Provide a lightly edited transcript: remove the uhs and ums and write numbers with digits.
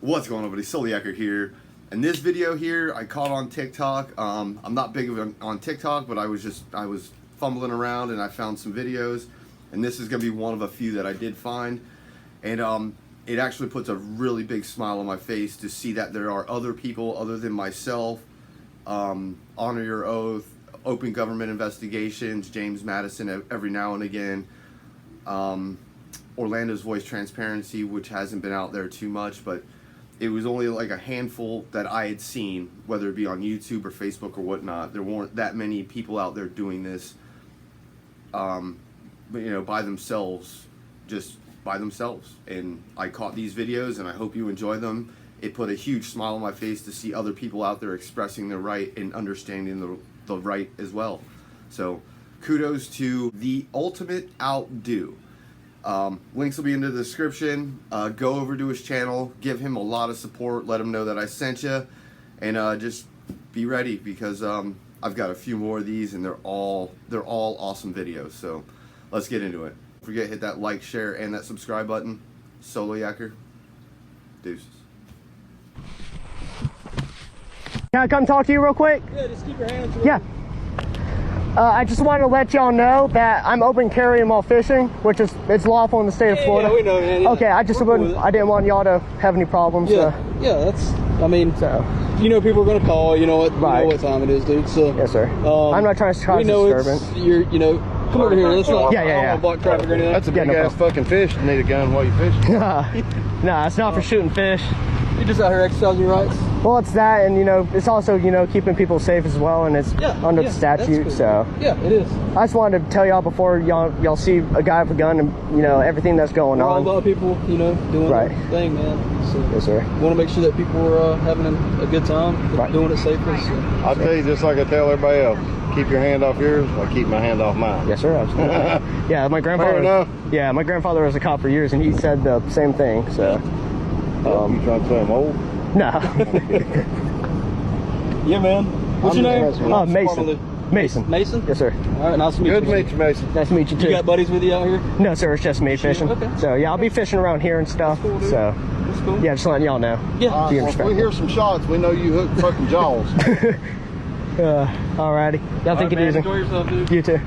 What's going on, buddy? Soliaker here. And this video here I caught on TikTok. I'm not big on TikTok, but I was fumbling around and I found some videos, and this is gonna be one of a few that I did find. And it actually puts a really big smile on my face to see that there are other people other than myself. Honor Your Oath, Open Government Investigations, James Madison every now and again, Orlando's Voice Transparency, which hasn't been out there too much, but it was only like a handful that I had seen, whether it be on YouTube or Facebook or whatnot. There weren't that many people out there doing this, but you know, by themselves, just by themselves. And I caught these videos and I hope you enjoy them. It put a huge smile on my face to see other people out there expressing their right and understanding the right as well. So kudos to the ultimate Outdoo. Links will be in the description. Go over to his channel, give him a lot of support, let him know that I sent you, and just be ready, because I've got a few more of these and they're all awesome videos. So let's get into it. Don't forget, hit that like, share, and that subscribe button. Soliaker, deuces. Can I come talk to you real quick? Yeah, just keep your hands up. Yeah. I just wanted to let y'all know that I'm open carrying while fishing, which is lawful in the state of Florida. Yeah, we know, man. Yeah. Okay, I didn't want y'all to have any problems. Yeah, yeah, that's, I mean, so, you know, people are gonna call. You know what? Right. You know what time it is, dude. So yes, sir. I'm not trying to cause disturbance. You know, come over here. Let's not. Yeah. Block traffic or anything. That's a big ass fucking fish. You need a gun while you fishing. Nah, it's not for shooting fish. You're just out here exercising your rights. Well, it's that, and you know, it's also, you know, keeping people safe as well, and it's under the statute. Cool. So yeah, it is. I just wanted to tell y'all before y'all see a guy with a gun and you know everything that's going on. A lot of people, you know, doing their thing, man. So yes, sir. Want to make sure that people are having a good time, doing it safely. So. I'll tell you, just like I tell everybody else, keep your hand off yours. I keep my hand off mine. Yes, sir. Absolutely. Yeah, my grandfather. Yeah, my grandfather was a cop for years, and he said the same thing. So. You trying to say I'm old? No. Yeah, man. What's your name? Mason. Mason? Yes, sir. All right, nice to meet you. Good to meet you, Mason. Nice to meet you, too. You got buddies with you out here? No, sir. It's just me fishing. Okay. So, yeah, I'll be fishing around here and stuff. Cool, dude. So, that's cool. Yeah, just letting y'all know. Yeah. Well, if we hear some shots, we know you hooked fucking jaws. Alrighty. Y'all take it easy. Enjoy yourself, dude. You too.